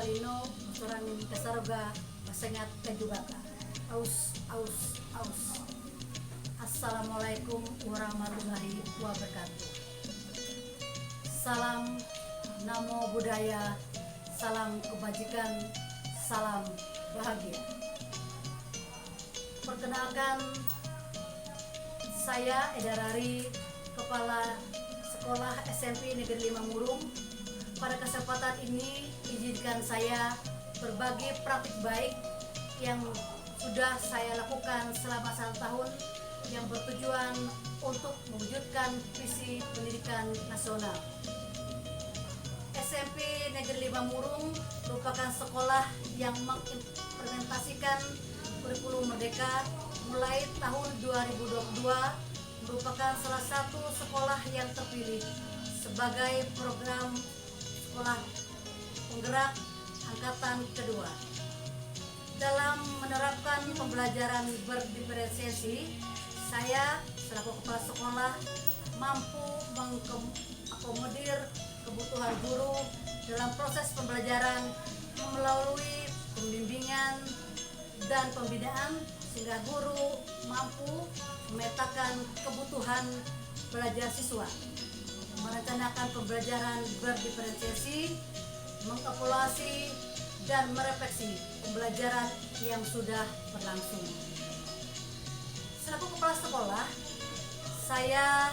Kalino, Suramin Kasaroga, Masengat Kajubaka. Aus. Assalamualaikum warahmatullahi wabarakatuh. Salam Namo Buddhaya, salam kebajikan, salam bahagia. Perkenalkan, saya Edarari, Kepala Sekolah SMP Negeri 5 Murung. Pada kesempatan ini, izinkan saya berbagi praktik baik yang sudah saya lakukan selama 1 tahun yang bertujuan untuk mewujudkan visi pendidikan nasional. SMP Negeri 5 Murung merupakan sekolah yang mengimplementasikan kurikulum Merdeka mulai tahun 2022, merupakan salah satu sekolah yang terpilih sebagai program sekolah penggerak angkatan kedua. Dalam menerapkan pembelajaran berdiferensiasi, saya selaku kepala sekolah mampu mengakomodir kebutuhan guru dalam proses pembelajaran melalui pembimbingan dan pembinaan, sehingga guru mampu memetakan kebutuhan belajar siswa, merencanakan pembelajaran berdiferensiasi, mengevaluasi dan merefleksi pembelajaran yang sudah berlangsung. Selaku kepala sekolah, saya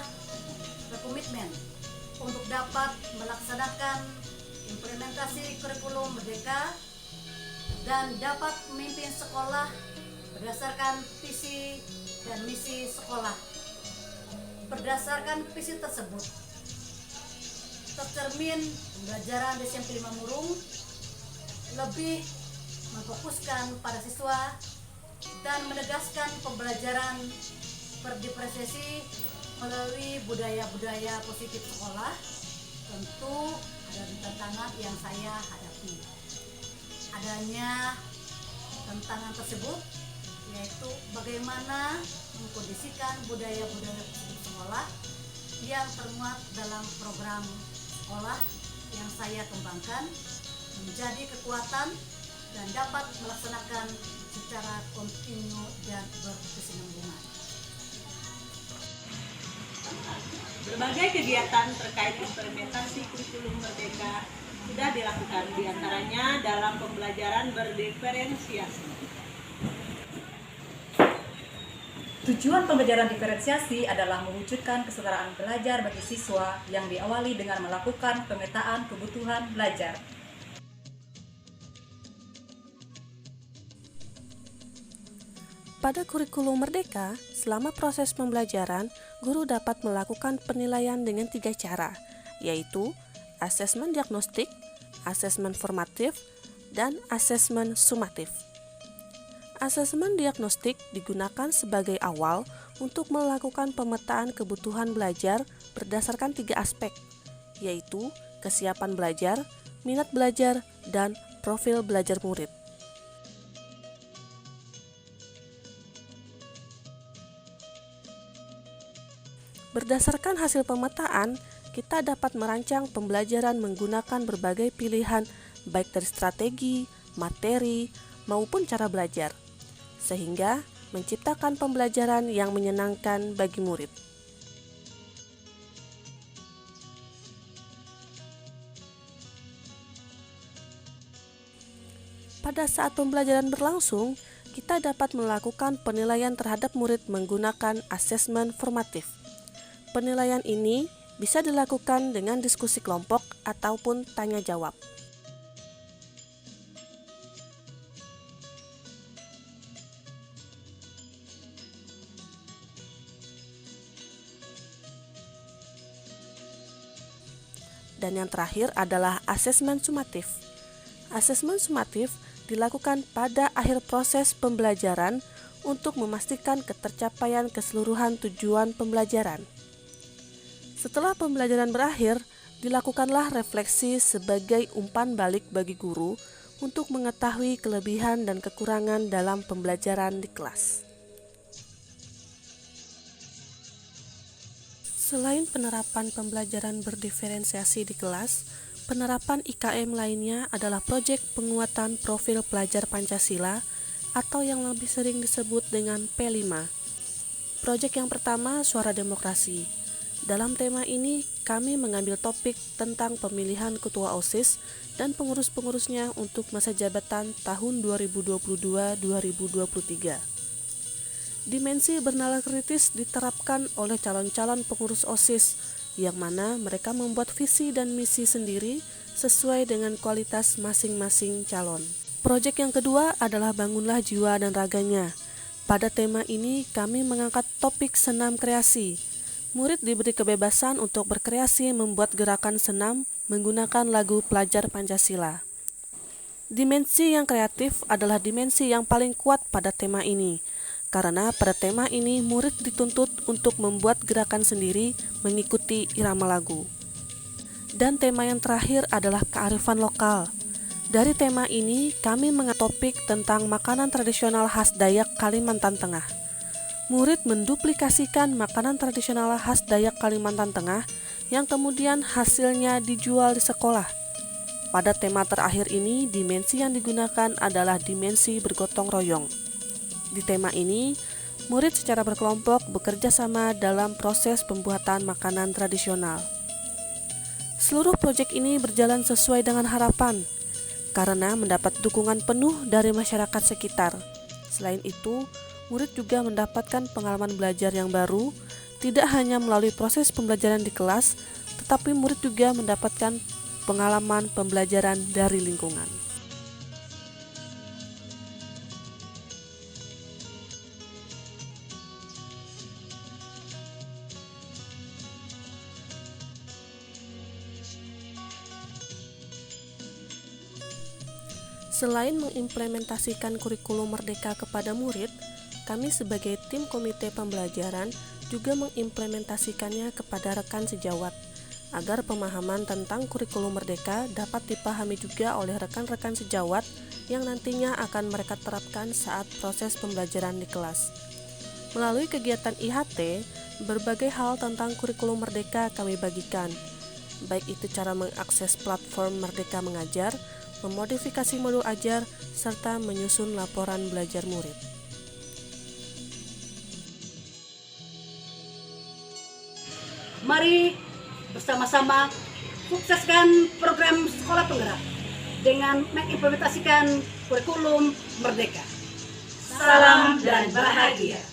berkomitmen untuk dapat melaksanakan implementasi kurikulum Merdeka dan dapat memimpin sekolah berdasarkan visi dan misi sekolah. Berdasarkan visi tersebut, tercermin pembelajaran di SMP 5 Murung lebih memfokuskan pada siswa dan menegaskan pembelajaran berdiferensiasi melalui budaya-budaya positif sekolah. Tentu ada tantangan yang saya hadapi. Adanya tantangan tersebut yaitu bagaimana mengkondisikan budaya-budaya positif sekolah yang termuat dalam program sekolah yang saya kembangkan menjadi kekuatan dan dapat melaksanakan secara kontinu dan berkesinambungan. Berbagai kegiatan terkait implementasi kurikulum Merdeka sudah dilakukan, diantaranya dalam pembelajaran berdiferensiasi. Tujuan pembelajaran diferensiasi adalah mewujudkan kesetaraan belajar bagi siswa yang diawali dengan melakukan pemetaan kebutuhan belajar. Pada kurikulum Merdeka, selama proses pembelajaran, guru dapat melakukan penilaian dengan 3 cara, yaitu asesmen diagnostik, asesmen formatif, dan asesmen sumatif. Asesmen diagnostik digunakan sebagai awal untuk melakukan pemetaan kebutuhan belajar berdasarkan 3 aspek, yaitu kesiapan belajar, minat belajar, dan profil belajar murid. Berdasarkan hasil pemetaan, kita dapat merancang pembelajaran menggunakan berbagai pilihan baik dari strategi, materi, maupun cara belajar, sehingga menciptakan pembelajaran yang menyenangkan bagi murid. Pada saat pembelajaran berlangsung, kita dapat melakukan penilaian terhadap murid menggunakan asesmen formatif. Penilaian ini bisa dilakukan dengan diskusi kelompok ataupun tanya jawab. Dan yang terakhir adalah asesmen sumatif. Asesmen sumatif dilakukan pada akhir proses pembelajaran untuk memastikan ketercapaian keseluruhan tujuan pembelajaran. Setelah pembelajaran berakhir, dilakukanlah refleksi sebagai umpan balik bagi guru untuk mengetahui kelebihan dan kekurangan dalam pembelajaran di kelas. Selain penerapan pembelajaran berdiferensiasi di kelas, Penerapan IKM lainnya adalah proyek penguatan profil pelajar Pancasila atau yang lebih sering disebut dengan P5. Proyek yang pertama, Suara Demokrasi. Dalam tema ini, kami mengambil topik tentang pemilihan ketua OSIS dan pengurus-pengurusnya untuk masa jabatan tahun 2022-2023. Dimensi bernalar kritis diterapkan oleh calon-calon pengurus OSIS, yang mana mereka membuat visi dan misi sendiri sesuai dengan kualitas masing-masing calon. Proyek yang kedua adalah Bangunlah Jiwa dan Raganya. Pada tema ini, kami mengangkat topik senam kreasi. Murid diberi kebebasan untuk berkreasi membuat gerakan senam menggunakan lagu pelajar Pancasila. Dimensi yang kreatif adalah dimensi yang paling kuat pada tema ini, karena pada tema ini murid dituntut untuk membuat gerakan sendiri mengikuti irama lagu. Dan tema yang terakhir adalah kearifan lokal. Dari tema ini, kami mengangkat topik tentang makanan tradisional khas Dayak Kalimantan Tengah. Murid menduplikasikan makanan tradisional khas Dayak Kalimantan Tengah yang kemudian hasilnya dijual di sekolah. Pada tema terakhir ini, dimensi yang digunakan adalah dimensi bergotong royong. Di tema ini, murid secara berkelompok bekerja sama dalam proses pembuatan makanan tradisional. Seluruh proyek ini berjalan sesuai dengan harapan, karena mendapat dukungan penuh dari masyarakat sekitar. Selain itu, murid juga mendapatkan pengalaman belajar yang baru, tidak hanya melalui proses pembelajaran di kelas, tetapi murid juga mendapatkan pengalaman pembelajaran dari lingkungan. Selain mengimplementasikan kurikulum Merdeka kepada murid, kami sebagai tim komite pembelajaran juga mengimplementasikannya kepada rekan sejawat, agar pemahaman tentang kurikulum Merdeka dapat dipahami juga oleh rekan-rekan sejawat yang nantinya akan mereka terapkan saat proses pembelajaran di kelas. Melalui kegiatan IHT, berbagai hal tentang kurikulum Merdeka kami bagikan, baik itu cara mengakses platform Merdeka Mengajar, memodifikasi modul ajar, serta menyusun laporan belajar murid. Mari bersama-sama sukseskan program Sekolah Penggerak dengan mengimplementasikan kurikulum Merdeka. Salam dan bahagia.